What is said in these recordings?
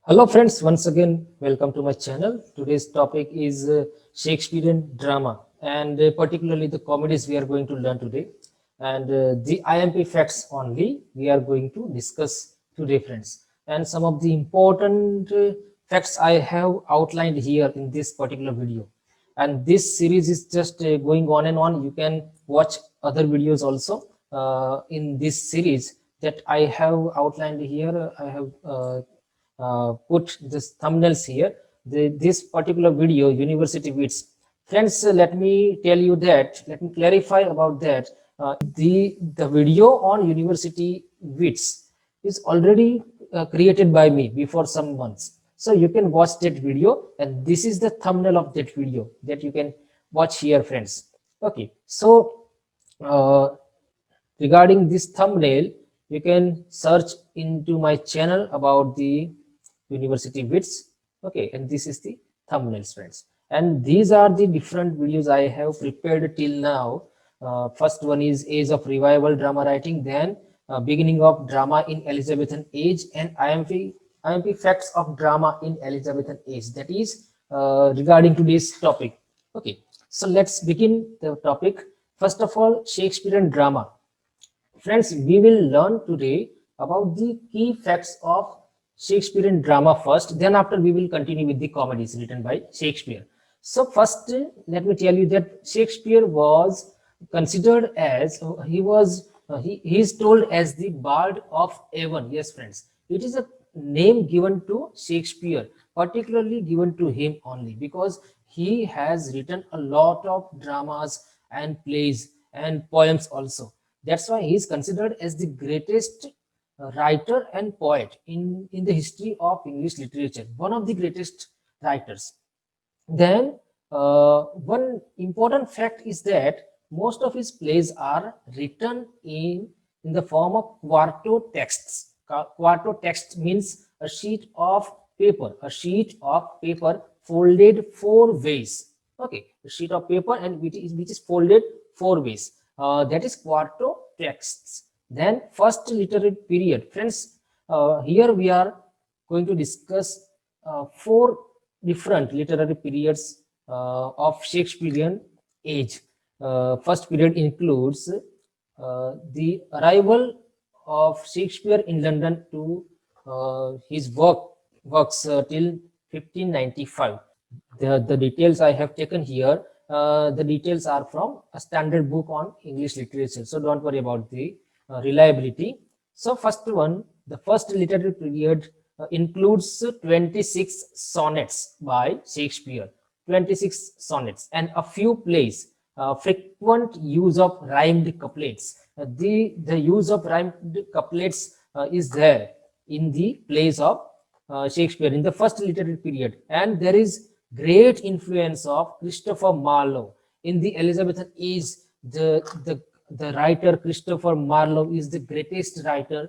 Hello friends, once again welcome to my channel. Today's topic is Shakespearean drama and particularly the comedies we are going to learn today, and the IMP facts only we are going to discuss today friends, and some of the important facts I have outlined here in this particular video. And this series is just going on and on. You can watch other videos also in this series that I have outlined here. I have put this thumbnails here. This particular video, University Wits. Friends, let me tell you that, let me clarify about that. The video on University Wits is already created by me before some months. So you can watch that video, and this is the thumbnail of that video that you can watch here, friends. Okay, so uh, regarding this thumbnail, you can search into my channel about the University Wits. Okay, and this is the thumbnails, friends. And these are the different videos I have prepared till now. First one is Age of Revival Drama Writing, then Beginning of Drama in Elizabethan Age, and IMP Facts of Drama in Elizabethan Age. That is regarding today's topic. Okay, so let's begin the topic. First of all, Shakespearean drama. Friends, we will learn today about the key facts of Shakespearean drama first. Then after we will continue with the comedies written by Shakespeare. So first, let me tell you that Shakespeare was considered as he is told as the Bard of Avon. Yes, friends, it is a name given to Shakespeare, particularly given to him only because he has written a lot of dramas and plays and poems also. That's why he is considered as the greatest writer and poet in the history of English literature, one of the greatest writers. Then, one important fact is that most of his plays are written in the form of quarto texts. Quarto text means a sheet of paper folded four ways. Okay, a sheet of paper and which is folded four ways. That is quarto texts. Then, first literary period, friends. Here we are going to discuss four different literary periods of Shakespearean age. First period includes the arrival of Shakespeare in London to his works till 1595. The details I have taken here, the details are from a standard book on English literature, so don't worry about the reliability. So first one, the first literary period includes 26 sonnets by Shakespeare, 26 sonnets, and a few plays. Frequent use of rhymed couplets. The use of rhymed couplets is there in the plays of Shakespeare in the first literary period, and there is great influence of Christopher Marlowe in the Elizabethan age. The writer Christopher Marlowe is the greatest writer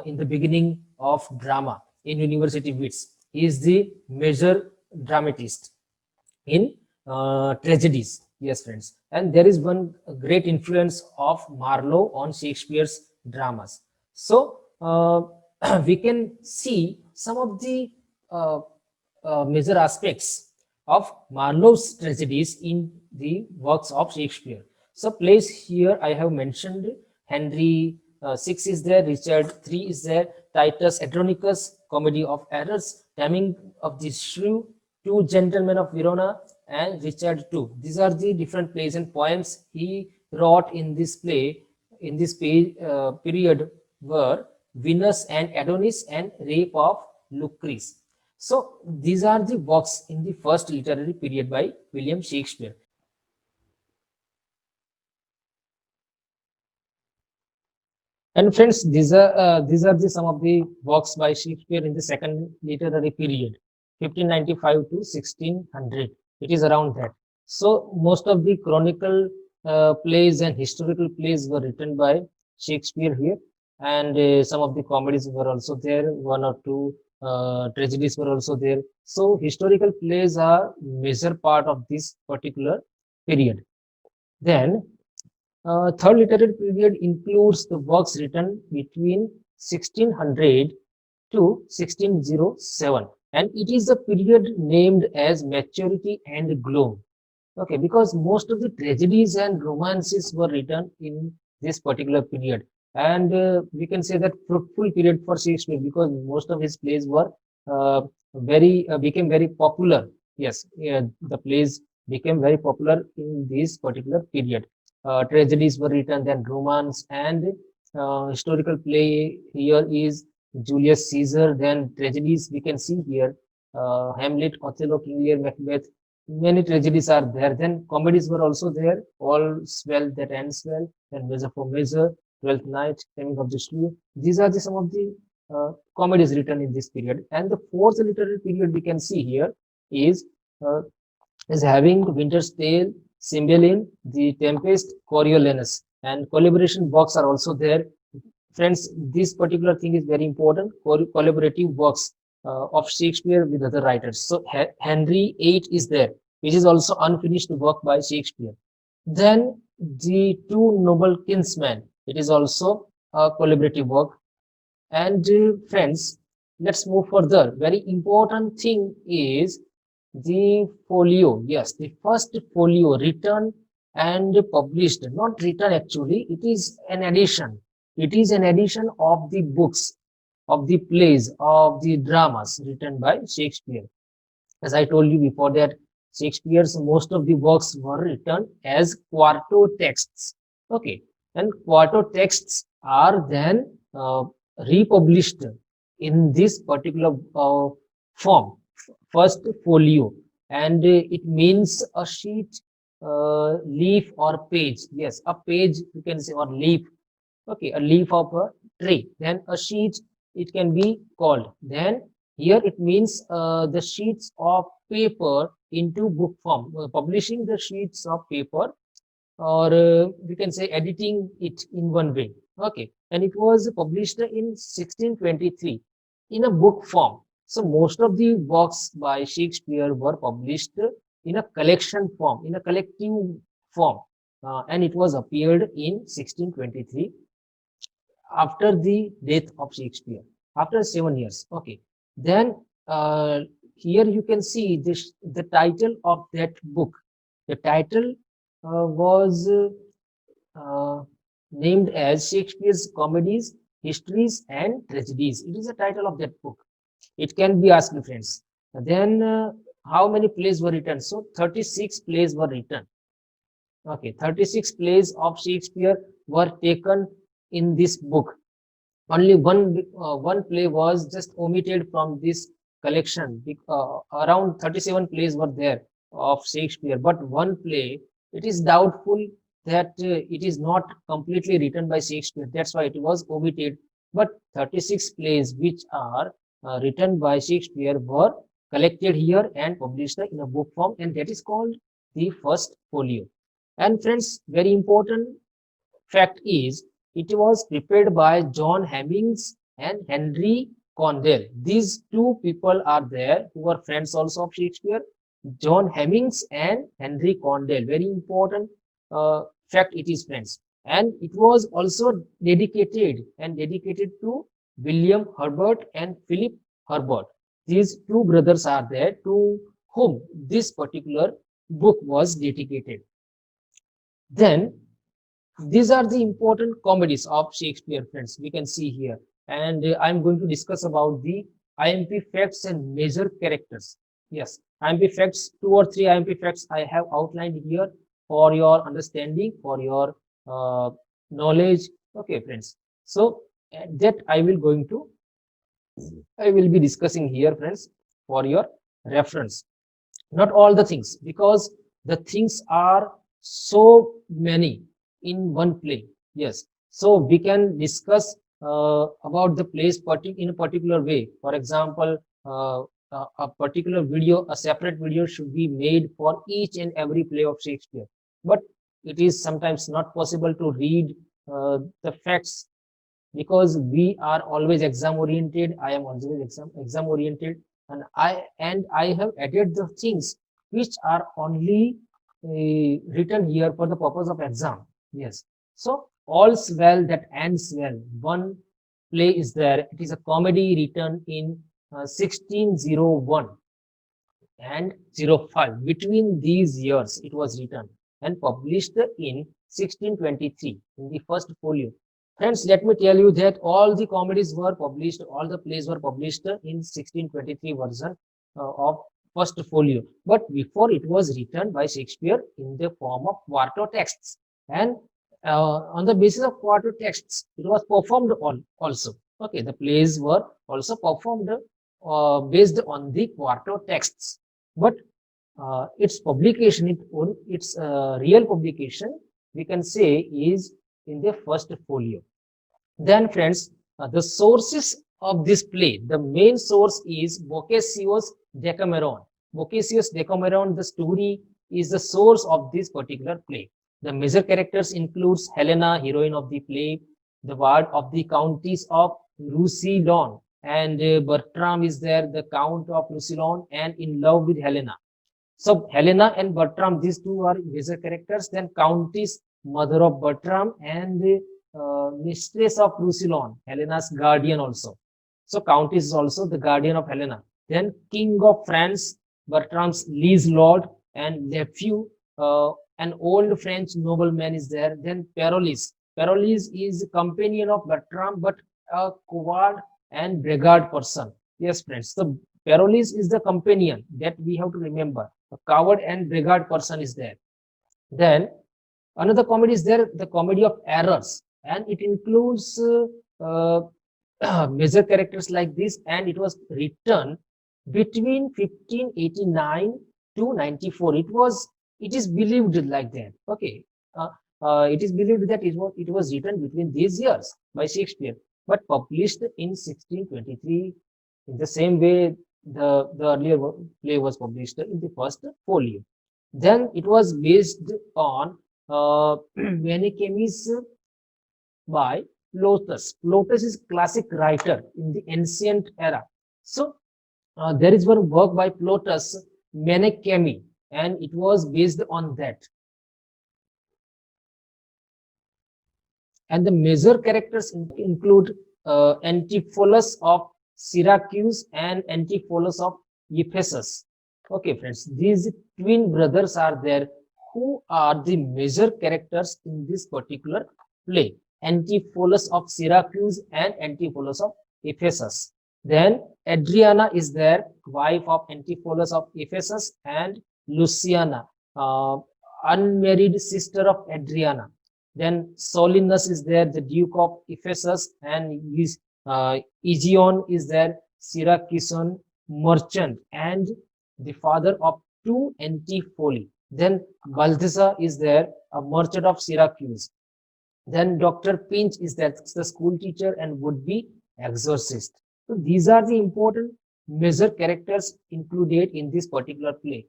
in the beginning of drama in University Wits. He is the major dramatist in tragedies. Yes, friends. And there is one great influence of Marlowe on Shakespeare's dramas. So we can see some of the uh, major aspects of Marlowe's tragedies in the works of Shakespeare. So plays here I have mentioned Henry 6 is there, Richard 3 is there, Titus Andronicus, Comedy of Errors, Taming of the Shrew, Two Gentlemen of Verona, and Richard 2. These are the different plays and poems he wrote in this play, in this period were Venus and Adonis and Rape of Lucrece. So these are the works in the first literary period by William Shakespeare. And friends, these are the some of the works by Shakespeare in the second literary period, 1595 to 1600. It is around that. So most of the chronicle plays and historical plays were written by Shakespeare here, and some of the comedies were also there. One or two tragedies were also there. So historical plays are major part of this particular period. Then third literary period includes the works written between 1600 to 1607, and it is a period named as maturity and gloom. Okay, because most of the tragedies and romances were written in this particular period, and we can say that fruitful period for Shakespeare because most of his plays were uh, very became very popular. Yes, yeah, the plays became very popular in this particular period. Tragedies were written, then romance and historical play. Here is Julius Caesar. Then tragedies we can see here: Hamlet, Othello, King Lear, Macbeth. Many tragedies are there. Then comedies were also there. All's well that ends well. Then Measure for Measure, Twelfth Night, Taming of the Shrew. These are some of the comedies written in this period. And the fourth literary period we can see here is uh, having Winter's Tale, Cymbeline, The Tempest, Coriolanus, and collaboration works are also there. Friends, this particular thing is very important. Collaborative works of Shakespeare with other writers. So Henry VIII is there, which is also unfinished work by Shakespeare. Then the Two Noble Kinsmen. It is also a collaborative work. And friends, let's move further. Very important thing is the folio. Yes, the first folio written and published, not written actually, it is an edition. It is an edition of the books, of the plays, of the dramas written by Shakespeare. As I told you before that Shakespeare's most of the works were written as quarto texts. Okay, and quarto texts are then republished in this particular form, first folio, and it means a sheet, leaf or page. Yes, a page you can say or leaf. Okay, a leaf of a tree. Then a sheet it can be called. Then here it means the sheets of paper into book form, publishing the sheets of paper, or we can say editing it in one way. Okay, and it was published in 1623 in a book form. So most of the works by Shakespeare were published in a collection form, in a collective form, and it was appeared in 1623 after the death of Shakespeare, after 7 years. Okay, then here you can see this the title of that book. The title was named as Shakespeare's Comedies, Histories, and Tragedies. It is the title of that book. It can be asked, friends. Then, how many plays were written? So, 36 plays were written. Okay, 36 plays of Shakespeare were taken in this book. Only one play was just omitted from this collection. Around 37 plays were there of Shakespeare, but one play, it is doubtful that it is not completely written by Shakespeare. That's why it was omitted. But 36 plays which are written by Shakespeare were collected here and published in a book form, and that is called the first folio. And friends, very important fact is it was prepared by John Hemmings and Henry Condell. These two people are there who are friends also of Shakespeare, John Hemmings and Henry Condell. Very important fact it is, friends. And it was also dedicated to William Herbert and Philip Herbert. These two brothers are there to whom this particular book was dedicated. Then these are the important comedies of Shakespeare, friends. We can see here. And I'm going to discuss about the IMP facts and major characters. Yes, IMP facts, 2 or 3 IMP facts I have outlined here for your understanding, for your knowledge. Okay, friends. So that I will be discussing here, friends, for your reference. Not all the things, because the things are so many in one play. Yes, so we can discuss about the plays in a particular way. For example, a particular video, a separate video should be made for each and every play of Shakespeare, but it is sometimes not possible to read the facts because we are always exam oriented. I am always exam oriented, and I have added the things which are only written here for the purpose of exam. Yes, so all's well that ends well. One play is there. It is a comedy written in 1601 and 05. Between these years, it was written and published in 1623 in the first folio. Friends, let me tell you that all the comedies were published, all the plays were published in 1623 version of first folio. But before, it was written by Shakespeare in the form of quarto texts. And on the basis of quarto texts, it was performed also. Okay, the plays were also performed based on the quarto texts. But its publication, its real publication, we can say, is in the first folio. Then, friends, the sources of this play, the main source is Boccaccio's Decameron. Boccaccio's Decameron, the story is the source of this particular play. The major characters includes Helena, heroine of the play, the ward of the Countess of Roussillon, and Bertram is there, the Count of Roussillon, and in love with Helena. So Helena and Bertram, these two are major characters. Then Countess, mother of Bertram, and mistress of Roussillon, Helena's guardian also. So Countess is also the guardian of Helena. Then King of France, Bertram's liege lord and nephew, an old French nobleman is there. Then Parolles. Parolles is companion of Bertram, but a coward and braggart person. Yes, friends. So Parolles is the companion that we have to remember. A coward and braggart person is there. Then another comedy is there, the comedy of errors, and it includes major characters like this, and it was written between 1589 to 94. It is believed like that. Okay, it is believed that it was written between these years by Shakespeare, but published in 1623. In the same way, the earlier play was published in the first folio. Then it was based on Menaechmes by Plautus. Plautus is classic writer in the ancient era. So there is one work by Plautus, Menaechmes, and it was based on that. And the major characters include Antipholus of Syracuse and Antipholus of Ephesus. Okay, friends, these twin brothers are there who are the major characters in this particular play. Antipholus of Syracuse and Antipholus of Ephesus. Then Adriana is there, wife of Antipholus of Ephesus, and Luciana, unmarried sister of Adriana. Then Solinus is there, the Duke of Ephesus, and his Aegeon is there, Syracusan merchant and the father of two Antipholi. Then Balthazar is there, a merchant of Syracuse. Then Dr. Pinch is there, the school teacher and would-be exorcist. So these are the important major characters included in this particular play.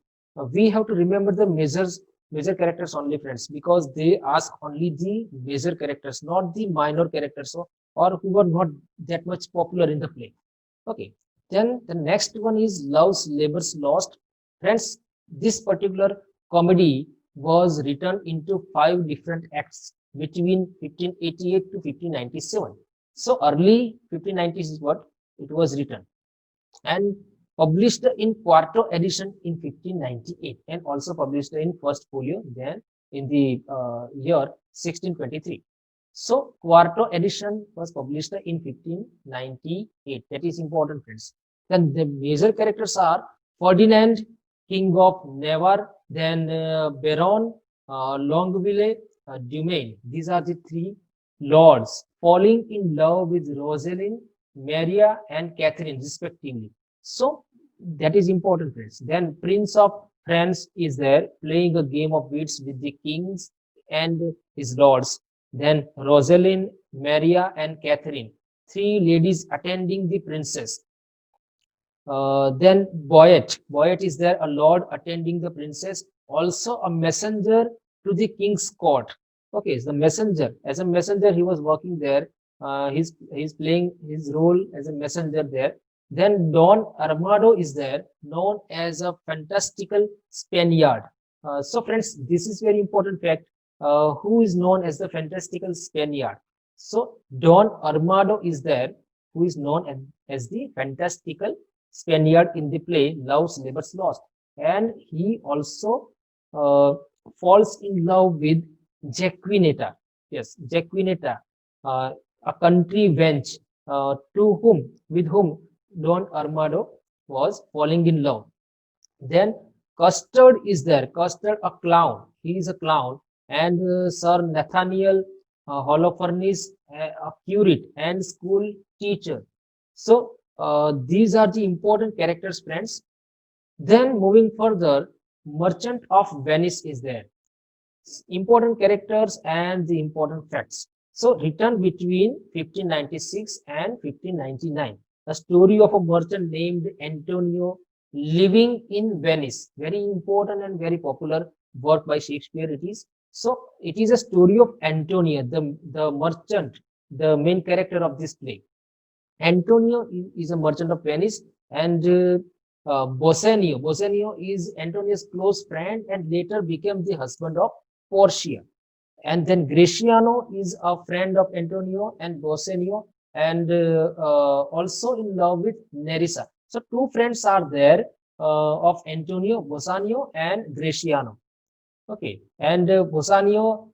We have to remember the major characters only, friends, because they ask only the major characters, not the minor characters or who are not that much popular in the play. Okay, then the next one is Love's Labour's Lost. Friends, this particular comedy was written into 5 different acts between 1588 to 1597. So early 1590s is what it was written and published in quarto edition in 1598 and also published in first folio then in the year 1623. So quarto edition was published in 1598. That is important, friends. Then the major characters are Ferdinand, King of Navarre, then Baron Longueville, Dumaine. These are the 3 lords falling in love with Rosalind, Maria, and Catherine, respectively. So that is important, friends. Then Prince of France is there playing a game of wits with the kings and his lords. Then Rosalind, Maria, and Catherine, 3 ladies attending the princess. Then Boyet is there, a lord attending the princess, also a messenger to the king's court. Okay, so the messenger, as a messenger, he was working there. He's playing his role as a messenger there. Then Don Armado is there, known as a fantastical Spaniard. So friends, this is very important fact. Who is known as the fantastical Spaniard? So Don Armado is there, who is known as the fantastical Spaniard in the play Love's Labour's Lost. And he also uh, falls in love with Jaquineta. Yes, Jaquineta, a country wench with whom Don Armado was falling in love. Then Custard is there. Custard, a clown. He is a clown. And Sir Nathaniel Holofernes, a curate and school teacher. So these are the important characters, friends. Then moving further, Merchant of Venice is there. Important characters and the important facts. So written between 1596 and 1599. A story of a merchant named Antonio living in Venice. Very important and very popular work by Shakespeare it is. So it is a story of Antonio, the merchant, the main character of this play. Antonio is a merchant of Venice, and Bosanio. Bosanio is Antonio's close friend and later became the husband of Portia. And then Gratiano is a friend of Antonio and Bosanio, and also in love with Nerissa. So two friends are there of Antonio, Bosanio and Gratiano. Okay, and Bosanio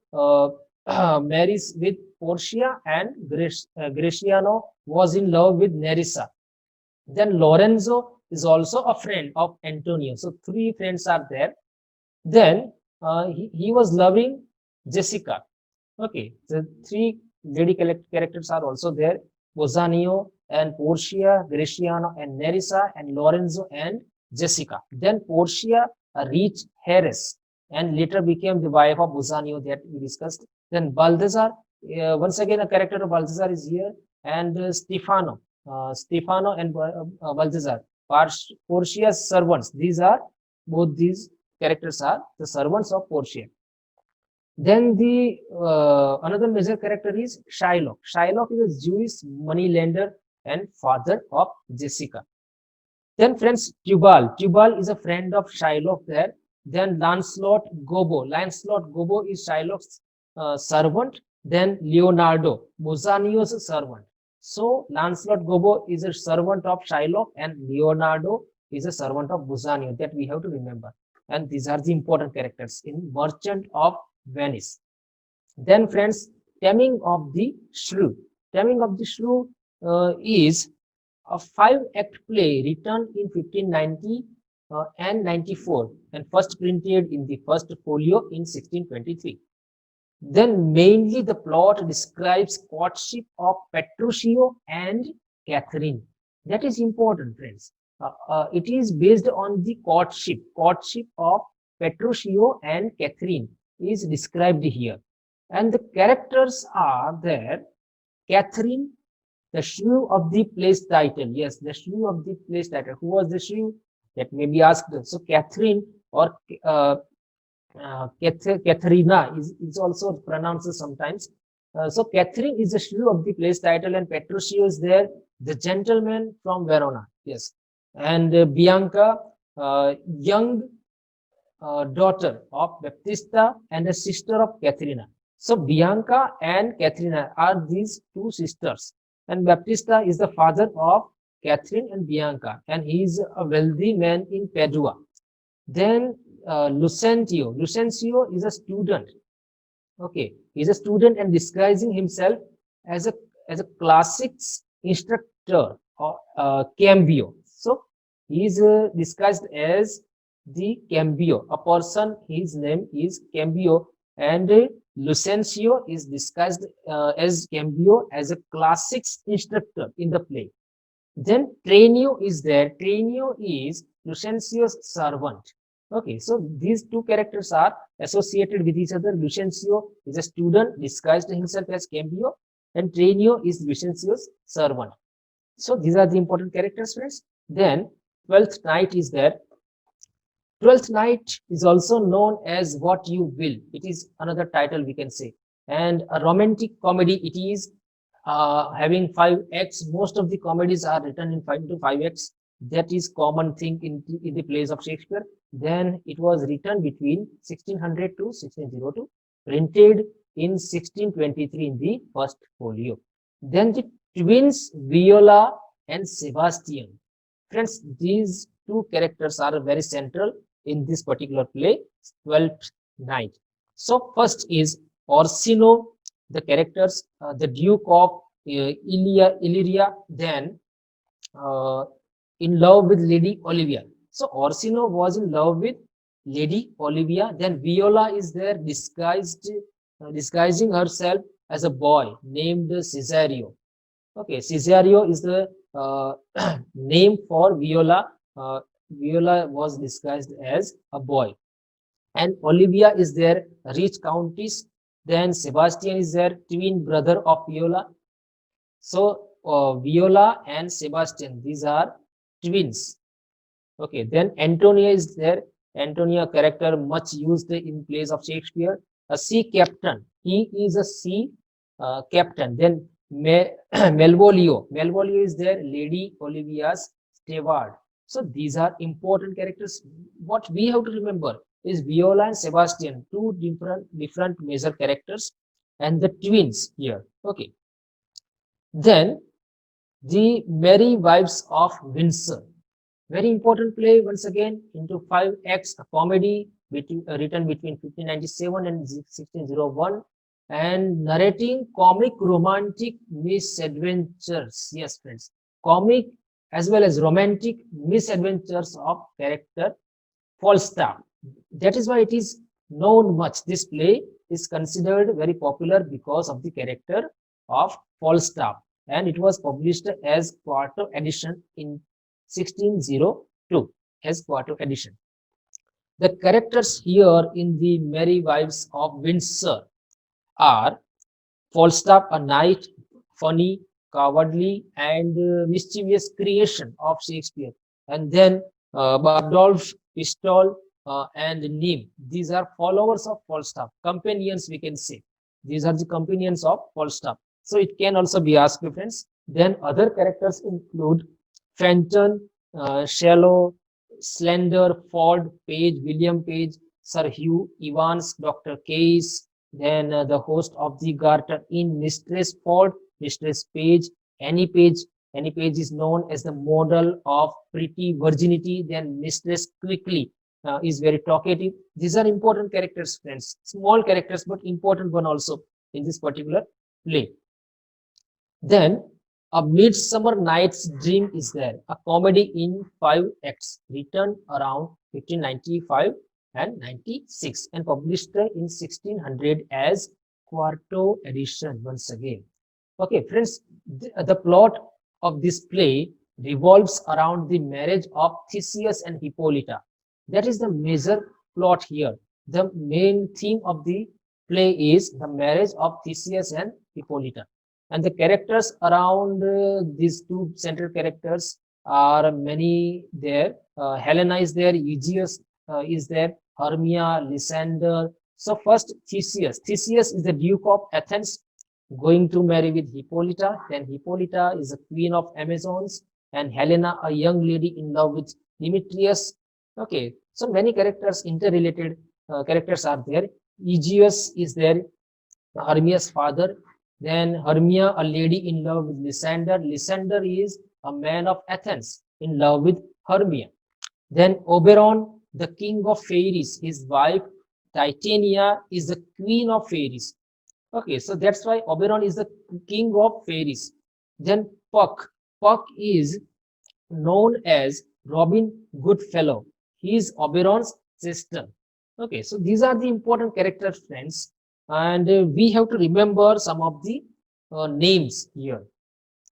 marries with Portia, and Gratiano was in love with Nerissa. Then Lorenzo is also a friend of Antonio. So three friends are there. Then he was loving Jessica. Okay, the three lady characters are also there. Bosanio and Portia, Gratiano and Nerissa, and Lorenzo and Jessica. Then Portia reached Harris and later became the wife of Bosanio that we discussed. Then Balthazar, once again a character of Balthazar is here, and Stefano and Balthazar, Portia's servants. Both these characters are the servants of Portia. Then the another major character is Shylock. Shylock is a Jewish moneylender and father of Jessica. Then friends, Tubal. Tubal is a friend of Shylock there. Then Lancelot Gobbo. Lancelot Gobbo is Shylock's servant. Then Leonardo, Bosanio's servant. So Lancelot Gobbo is a servant of Shylock and Leonardo is a servant of Bosanio. That we have to remember. And these are the important characters in Merchant of Venice. Then friends, Taming of the Shrew. Taming of the Shrew is a 5-act play written in 1590 and 94 and first printed in the first folio in 1623. Then mainly the plot describes courtship of Petruchio and Catherine. That is important, friends. It is based on the courtship of Petruchio and Catherine is described here. And the characters are there. Catherine, the shrew of the place title. Yes, the shrew of the place title. Who was the shrew? That may be asked. So Catherine or Katharina is also pronounced sometimes. So Catherine is the shrew of the place title, and Petruchio is there, the gentleman from Verona. Yes, and Bianca, young daughter of Baptista and a sister of Katharina. So Bianca and Katharina are these two sisters, and Baptista is the father of Catherine and Bianca, and he is a wealthy man in Padua. Then Lucentio is a student. Okay, he's a student and disguising himself as a classics instructor or Cambio. So he is disguised as the Cambio, a person. His name is Cambio, and Lucentio is disguised as Cambio as a classics instructor in the play. Then Tranio is there. Tranio is Lucentio's servant. Okay, so these two characters are associated with each other. Lucentio is a student disguised himself as Cambio, and Tranio is Lucentio's servant. So these are the important characters, friends. Then 12th Night is there. 12th Night is also known as What You Will. It is another title we can say. And a romantic comedy it is, having 5 acts. Most of the comedies are written in 5 to 5 acts. That is common thing in the plays of Shakespeare. Then it was written between 1600 to 1602, printed in 1623 in the first folio. Then the twins Viola and Sebastian. Friends, these two characters are very central in this particular play, Twelfth Night. So first is Orsino, the characters, the Duke of Illyria, then uh, in love with Lady Olivia. So Orsino was in love with Lady Olivia. Then Viola is there disguising herself as a boy named Cesario. Okay, Cesario is the name for Viola. Viola was disguised as a boy. And Olivia is their rich countess. Then Sebastian is their twin brother of Viola. So Viola and Sebastian, these are twins. Okay, then Antonia is there. Antonia character much used in plays of Shakespeare. A sea captain. He is a sea captain. Then Melvolio. Melvolio is there. Lady Olivia's steward. So these are important characters. What we have to remember is Viola and Sebastian, two different major characters, and the twins here. Okay. Then the Merry Wives of Windsor. Very important play once again into 5 acts, a comedy written between 1597 and 1601 and narrating comic romantic misadventures. Yes, friends, comic as well as romantic misadventures of character Falstaff. That is why it is known much. This play is considered very popular because of the character of Falstaff, and it was published as quarto edition in 1602 as quarto edition. The characters here in the Merry Wives of Windsor are Falstaff, a knight, funny, cowardly, and mischievous creation of Shakespeare, and then Bardolph, Pistol, and Nym. These are followers of Falstaff, companions, we can say. These are the companions of Falstaff. So it can also be asked, friends. Then other characters include Fenton, Shallow, Slender, Ford, Page, William Page, Sir Hugh Evans, Dr. Case, then the host of the Garter Inn, Mistress Ford, Mistress Page, Annie Page. Annie Page is known as the model of pretty virginity. Then Mistress Quickly is very talkative. These are important characters, friends. Small characters, but important one also in this particular play. Then A Midsummer Night's Dream is there, a comedy in 5 acts, written around 1595 and 96 and published in 1600 as quarto edition once again. Okay, friends, the plot of this play revolves around the marriage of Theseus and Hippolyta. That is the major plot here. The main theme of the play is the marriage of Theseus and Hippolyta. And the characters around these two central characters are many there. Helena is there, Aegeus is there, Hermia, Lysander. So first Theseus. Theseus is the Duke of Athens going to marry with Hippolyta. Then Hippolyta is a queen of Amazons, and Helena, a young lady in love with Demetrius. Okay, so many characters, interrelated characters are there. Aegeus is there, Hermia's father. Then Hermia, a lady in love with Lysander. Lysander is a man of Athens in love with Hermia. Then Oberon, the king of fairies, his wife Titania is the queen of fairies. Okay, so that's why Oberon is the king of fairies. Then Puck. Puck is known as Robin Goodfellow. He is Oberon's sister. Okay, so these are the important characters, friends. And we have to remember some of the names here.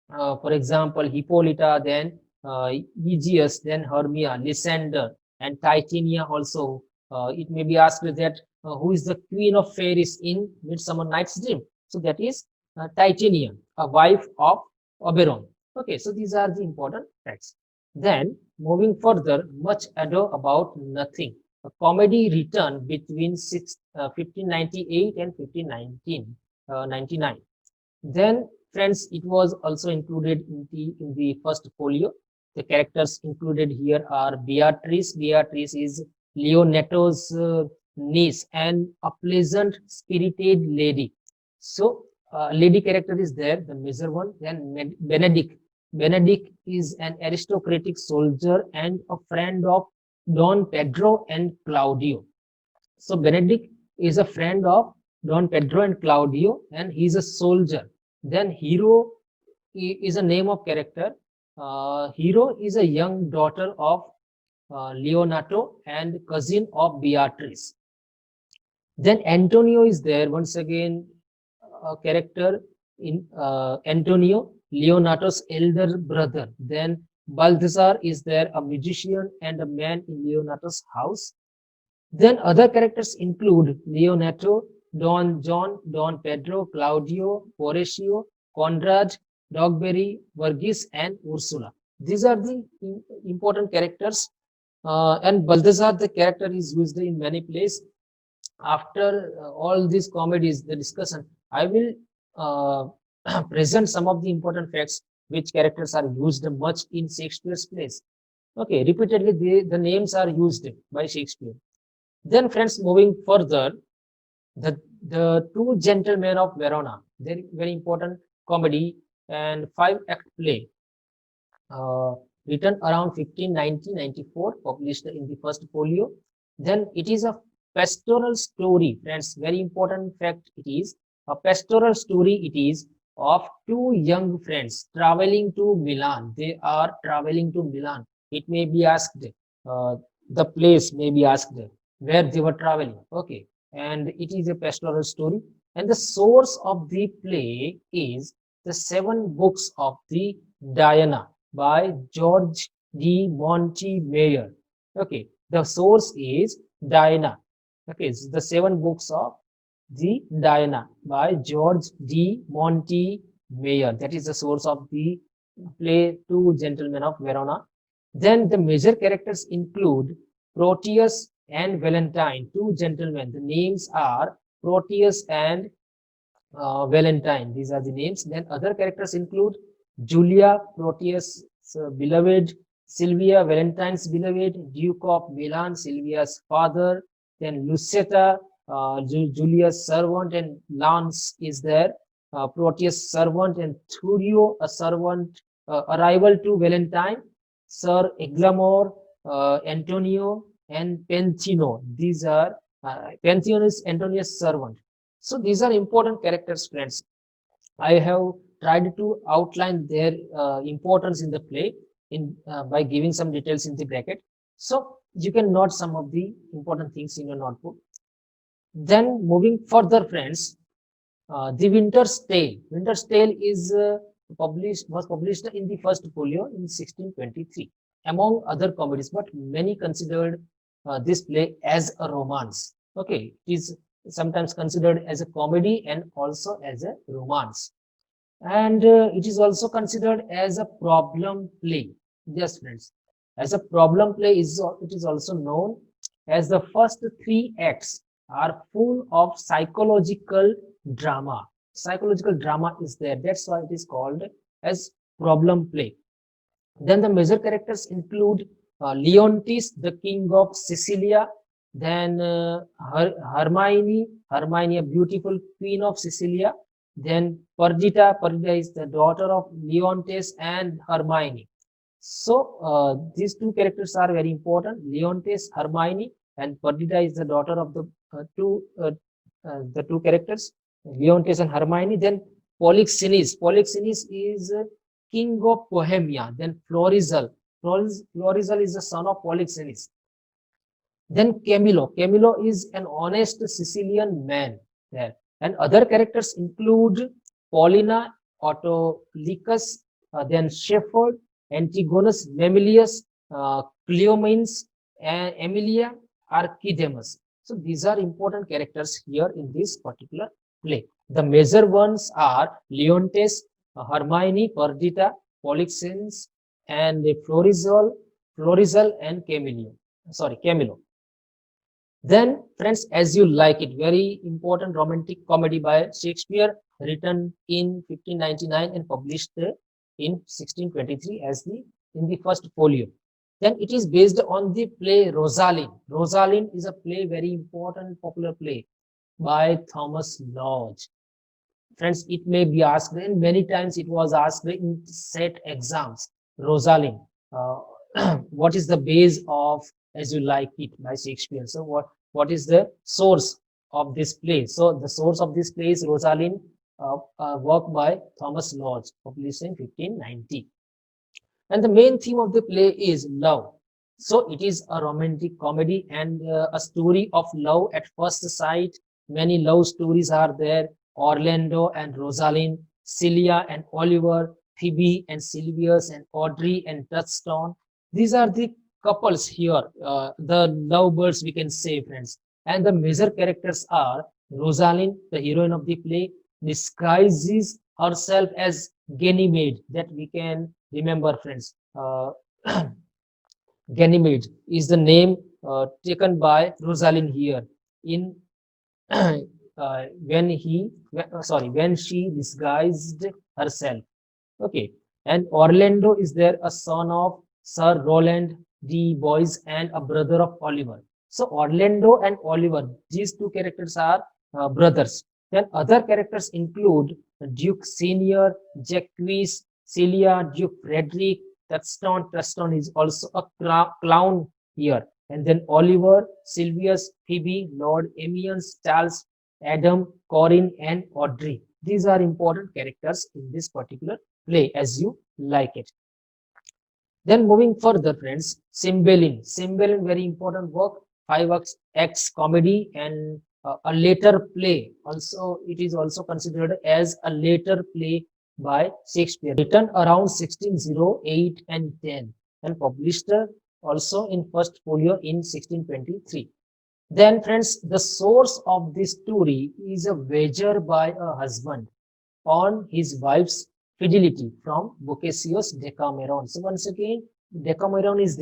For example, Hippolyta, then Aegeus, then Hermia, Lysander, and Titania also. It may be asked that who is the queen of fairies in Midsummer Night's Dream? So that is Titania, a wife of Oberon. Okay, so these are the important facts. Then moving further, Much Ado About Nothing, a comedy written between 1598 and 1599. Then, friends, it was also included in the first folio. The characters included here are Beatrice. Beatrice is Leoneto's niece and a pleasant spirited lady. So lady character is there, the major one. Then Benedict. Benedict is an aristocratic soldier and a friend of Don Pedro and Claudio. So Benedict is a friend of Don Pedro and Claudio, and he's a soldier. Then Hero is a name of character. Hero is a young daughter of Leonato and cousin of Beatrice. Then Antonio is there once again, a character in Antonio, Leonato's elder brother. Then Balthazar is there, a magician and a man in Leonato's house. Then other characters include Leonato, Don John, Don Pedro, Claudio, Horatio, Conrad, Dogberry, Vergis, and Ursula. These are the important characters. And Balthazar, the character is used in many places. After all these comedies, the discussion, I will present some of the important facts which characters are used much in Shakespeare's plays. Okay, repeatedly the names are used by Shakespeare. Then, friends, moving further, the Two Gentlemen of Verona, very important comedy and 5-act play, uh, written around 1590-94, published in the first folio. Then it is a pastoral story, friends. Very important fact. It is a pastoral story. It is of two young friends traveling to Milan. They are traveling to Milan. It may be asked. The place may be asked where they were traveling. Okay, and it is a pastoral story. And the source of the play is the 7 books of the Diana by George D. Montemayor. Okay, the source is Diana. Okay, it's the 7 books of the Diana by George D. Montemayor. That is the source of the play Two Gentlemen of Verona. Then the major characters include Proteus and Valentine, two gentlemen. The names are Proteus and Valentine. These are the names. Then other characters include Julia, Proteus' beloved, Sylvia, Valentine's beloved, Duke of Milan, Sylvia's father, then Lucetta, Julia's servant, and Lance is there, Proteus' servant, and Thurio, a servant, arrival to Valentine, Sir Eglamour, Antonio, and Pentino. These are Pentino is Antonio's servant. So these are important characters, friends. I have tried to outline their importance in the play by giving some details in the bracket. So you can note some of the important things in your notebook. Then moving further, friends, The Winter's Tale. Winter's Tale is was published in the first folio in 1623, among other comedies, but many considered this play as a romance. Okay, it is sometimes considered as a comedy and also as a romance. And it is also considered as a problem play. Yes, friends. As a problem play, it is also known as the first 3 acts are full of psychological drama. Psychological drama is there. That's why it is called as problem play. Then the major characters include Leontes, the king of Sicilia, then Hermione, a beautiful queen of Sicilia, then Perdita, is the daughter of Leontes and Hermione. So these 2 characters are very important, Leontes, Hermione, and Perdita is the daughter of the the 2 characters, Leontes and Hermione. Then Polixenes is king of Bohemia. Then Florizel is the son of Polixenes. Then Camillo is an honest Sicilian man there. And other characters include Paulina, Autolycus, then Shepherd, Antigonus, Mamilius, Cleomenes, and Emilia, Archidemus. So these are important characters here in this particular play. The major ones are Leontes, Hermione, Perdita, Polixenes, and Florizel, and Camillo. Then, friends, As You Like It, very important romantic comedy by Shakespeare, written in 1599 and published in 1623 as in the first folio. Then it is based on the play Rosaline. Rosaline is a play, very important popular play by Thomas Lodge. Friends, it may be asked, and many times it was asked in set exams. Rosalind, uh, what is the base of As You Like It by Shakespeare? So what is the source of this play? So the source of this play is Rosalind, work by Thomas Lodge, published in 1590. And the main theme of the play is love. So it is a romantic comedy and a story of love at first sight. Many love stories are there. Orlando and Rosalind, Celia and Oliver, Phoebe and Sylvius and Audrey and Touchstone. These are the couples here, the lovebirds we can say, friends. And the major characters are Rosalind, the heroine of the play, disguises herself as Ganymede, that we can remember, friends. Ganymede is the name taken by Rosalind here in when she disguised herself. Okay, and Orlando is there, a son of Sir Roland de Boys and a brother of Oliver. So Orlando and Oliver, these two characters are brothers. Then other characters include Duke Senior, Jacques, Celia, Duke Frederick, Touchstone. Touchstone is also a clown here. And then Oliver, Sylvius, Phoebe, Lord Amiens, Charles, Adam, Corin, and Audrey. These are important characters in this particular play As You Like It. Then moving further, friends, Cymbeline. Cymbeline, very important work, 5 acts comedy and a later play. Also, it is also considered as a later play by Shakespeare, written around 1608 and 10, and published also in first folio in 1623. Then, friends, the source of this story is a wager by a husband on his wife's fidelity from Boccaccio's Decameron. So once again, Decameron is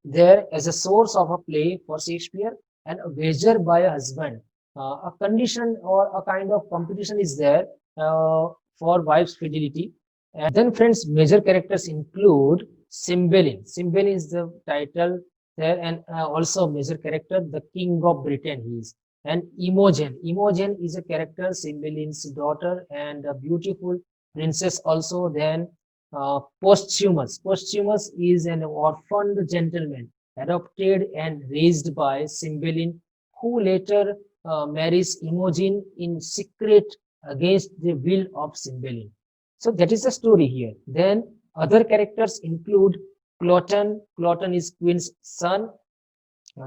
there as a source of a play for Shakespeare, and a wager by a husband. A condition or a kind of competition is there for wife's fidelity. And then, friends, major characters include Cymbeline. Cymbeline is the title there, and also major character, the King of Britain he is. And Imogen. Imogen is a character, Cymbeline's daughter, and a beautiful princess also. Then Posthumus. Posthumus is an orphaned gentleman adopted and raised by Cymbeline, who later marries Imogen in secret against the will of Cymbeline. So that is the story here. Then other characters include Cloten. Cloten is Queen's son.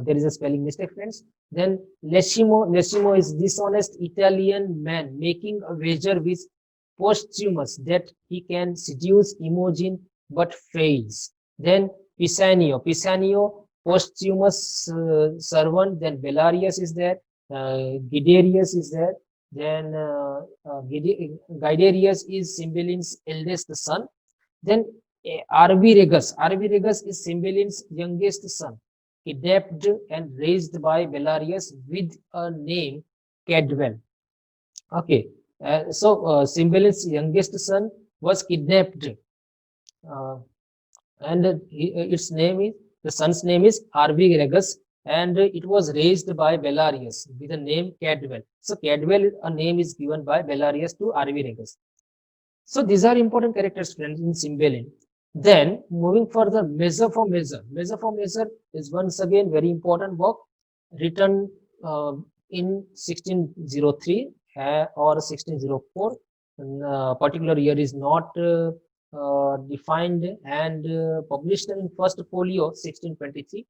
There is a spelling mistake, friends. Then Lesimo. Lesimo is dishonest Italian man making a wager with Posthumus that he can seduce Imogen but fails. Then Pisanio. Pisanio, Posthumus' servant. Then Belarius is there. Guiderius is there. Then Guiderius is Cymbeline's eldest son. Then Arviragus. Arviragus is Cymbeline's youngest son, kidnapped and raised by Belarius with a name Cadwell. Okay, Cymbeline's youngest son was kidnapped, and its name is the son's name is Arviragus, and it was raised by Belarius with the name Cadwell. So Cadwell, a name is given by Belarius to Arviragus. So these are important characters, friends, in Cymbeline. Then moving further, Measure for Measure. Measure for Measure is once again very important work, written in 1603 or 1604. Particular year is not defined, and published in first folio 1623.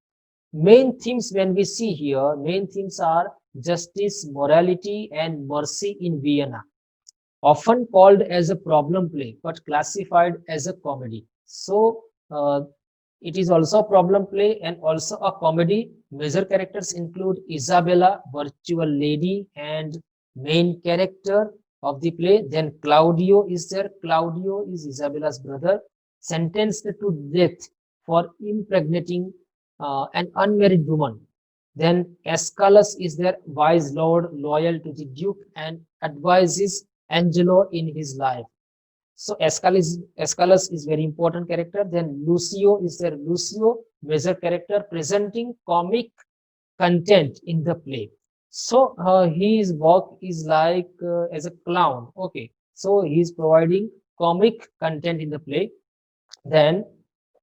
Main themes when we see here, main themes are justice, morality, and mercy in Vienna. Often called as a problem play, but classified as a comedy. So it is also a problem play and also a comedy. Major characters include Isabella, virtual lady and main character of the play. Then Claudio is there. Claudio is Isabella's brother, sentenced to death for impregnating an unmarried woman. Then Escalus is there, wise lord, loyal to the duke and advises Angelo in his life. So Escalus is very important character. Then Lucio is there. Lucio, major character, presenting comic content in the play. So his work is like as a clown. Okay, So he is providing comic content in the play. Then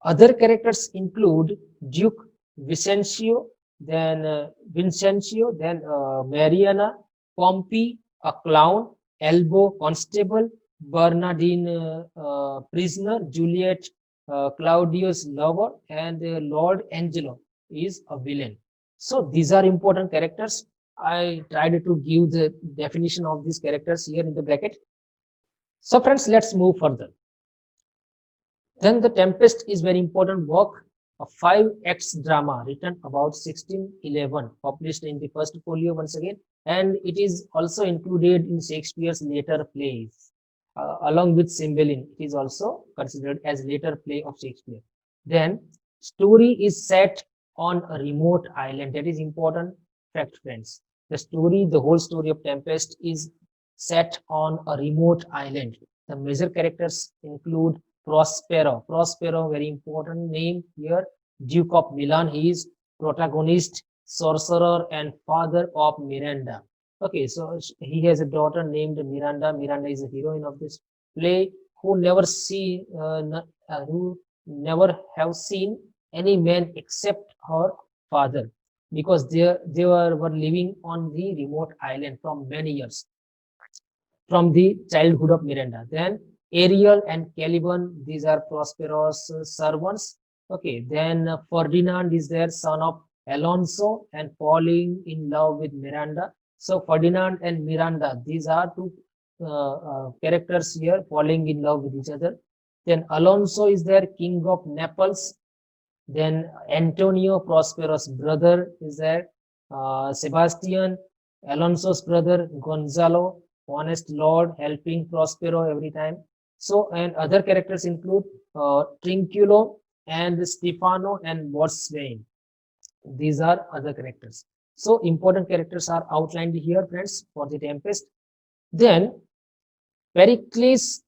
other characters include Duke Vicencio, Mariana, Pompey, a clown, Elbow Constable, Bernardine prisoner, Juliet Claudius lover, and Lord Angelo is a villain. So these are important characters. I tried to give the definition of these characters here in the bracket. So friends, let's move further. Then The Tempest is very important work, a 5 acts drama written about 1611, published in the first folio once again, and it is also included in Shakespeare's later plays. Along with Cymbeline, it is also considered as later play of Shakespeare. Then story is set on a remote island. That is important fact, friends. The whole story of Tempest is set on a remote island. The major characters include Prospero, very important name here. Duke of Milan. He is protagonist, sorcerer, and father of Miranda. Okay, so he has a daughter named Miranda. Miranda is the heroine of this play, who never have seen any man except her father, because were living on the remote island from many years from the childhood of Miranda. Then Ariel and Caliban, these are Prospero's servants. Okay, then Ferdinand is their son of Alonso and falling in love with Miranda. So Ferdinand and Miranda, these are two characters here falling in love with each other. Then Alonso is their king of Naples. Then Antonio, Prospero's brother, is there. Sebastian, Alonso's brother, Gonzalo, honest Lord, helping Prospero every time. So, and other characters include Trinculo and Stefano and Botswain. These are other characters. So, important characters are outlined here, friends, for the Tempest. Then, Pericles,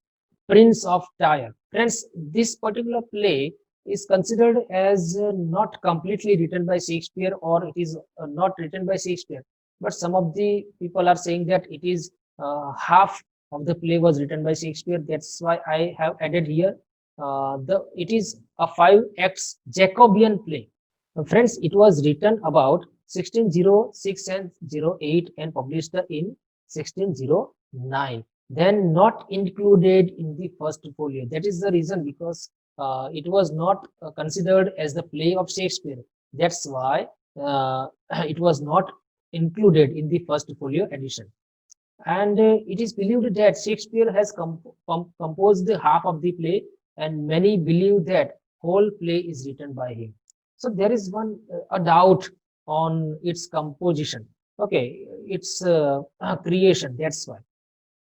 Prince of Tyre. Friends, this particular play is considered as not completely written by Shakespeare, or it is not written by Shakespeare. But some of the people are saying that it is half of the play was written by Shakespeare. That's why I have added here. It is a 5 acts Jacobean play. Friends, it was written about 1606 and 08 and published in 1609. Then not included in the first folio. That is the reason, because it was not considered as the play of Shakespeare. That's why it was not included in the first folio edition. And it is believed that Shakespeare has composed half of the play, and many believe that whole play is written by him. So there is a doubt on its composition. Okay, its creation. That's why.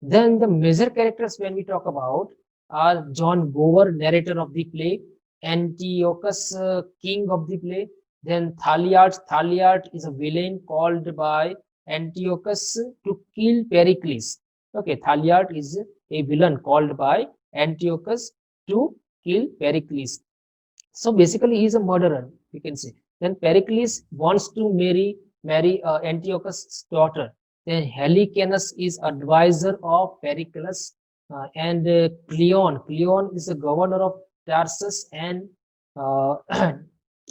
Then the major characters when we talk about are John Gower, narrator of the play, Antiochus, king of the play. Then Thaliart. Thaliart is a villain called by Antiochus to kill Pericles. Okay, Thaliart is a villain called by Antiochus to kill Pericles. So basically, he is a murderer, we can say. Then Pericles wants to marry Antiochus' daughter. Then Helicanus is advisor of Pericles, and Cleon. Cleon is the governor of Tarsus, and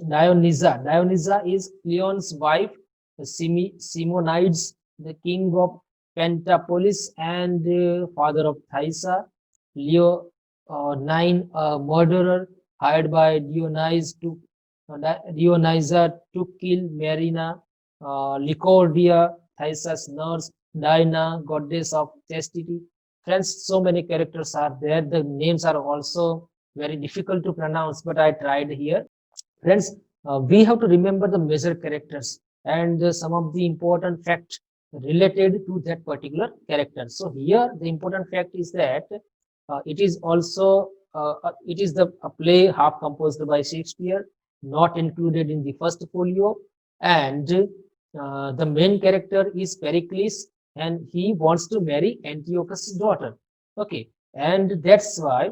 Dionysa. Dionysa is Cleon's wife. Simonides, the king of Pentapolis and father of Thysa. Leo 9, a murderer hired by Dionysa to kill Marina. Lycordia, Thysa's nurse. Dinah, goddess of chastity. Friends, so many characters are there. The names are also very difficult to pronounce, but I tried here. Friends, we have to remember the major characters and some of the important facts related to that particular character. So here the important fact is that it is also it is a play half composed by Shakespeare, not included in the first folio, and the main character is Pericles, and he wants to marry Antiochus' daughter. Okay, and that's why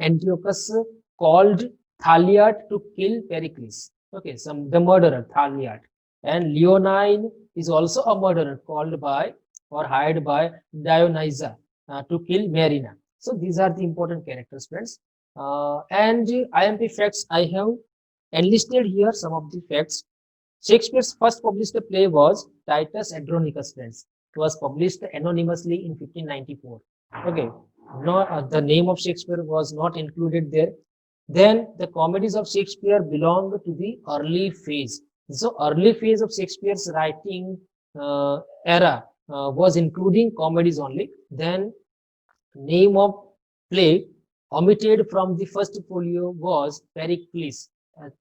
Antiochus called Thaliart to kill Pericles. Okay, the murderer Thaliart, and Leonine is also a murderer called by or hired by Dionysa. to kill Marina. So these are the important characters, friends. And IMP facts, I have enlisted here some of the facts. Shakespeare's first published play was Titus Andronicus, friends. It was published anonymously in 1594. Okay, no, the name of Shakespeare was not included there. Then the comedies of Shakespeare belong to the early phase. So early phase of Shakespeare's writing era was including comedies only. Then name of play omitted from the first folio was Pericles.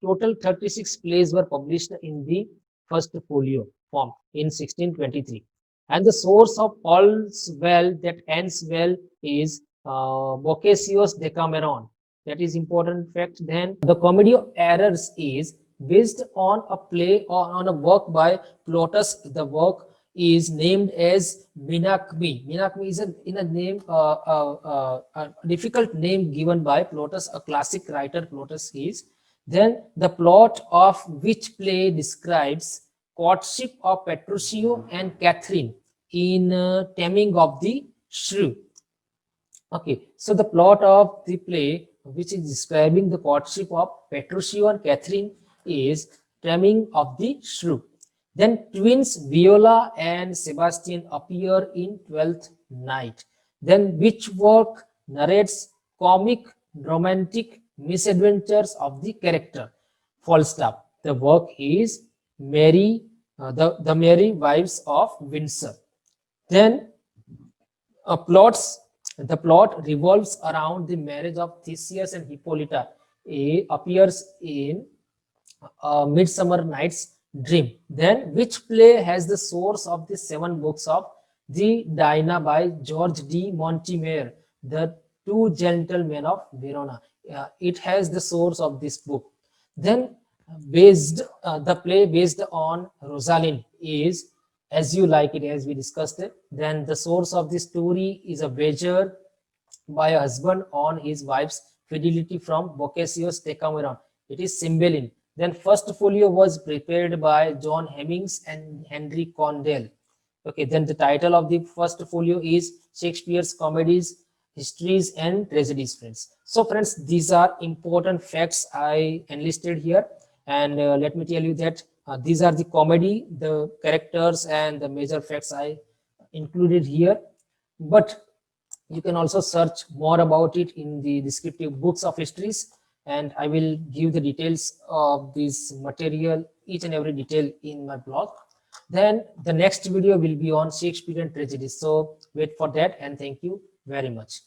Total 36 plays were published in the first folio form in 1623. And the source of all's well that ends well is Boccaccio's Decameron. That is important fact. Then the Comedy of Errors is based on a play or on a work by Plautus. The work is named as Minakmi. Minakmi is in a name, a difficult name given by Plautus, a classic writer Plautus is. Then the plot of which play describes courtship of Petruchio and Catherine in Taming of the Shrew. Okay, so the plot of the play, which is describing the courtship of Petruchio and Catherine, is Taming of the Shrew. Then twins Viola and Sebastian appear in Twelfth Night. Then which work narrates comic, romantic misadventures of the character? Falstaff. The work is Mary, the Merry Wives of Windsor. Then plots the plot revolves around the marriage of Theseus and Hippolyta. Appears in Midsummer Night's Dream. Then, which play has the source of the 7 books of the Dinah by George de Montemayor, The Two Gentlemen of Verona? It has the source of this book. Then, the play based on Rosalind is As You Like It, as we discussed it. Then the source of the story is a wager by a husband on his wife's fidelity from Boccaccio's Decameron. It is Cymbeline. Then first folio was prepared by John Hemmings and Henry Condell. Okay, then the title of the first folio is Shakespeare's Comedies, Histories and Tragedies, friends. So friends, these are important facts I enlisted here. And let me tell you that these are the comedy, the characters and the major facts I included here. But you can also search more about it in the descriptive books of histories, and I will give the details of this material, each and every detail in my blog. Then the next video will be on Shakespearean tragedies. So wait for that, and thank you very much.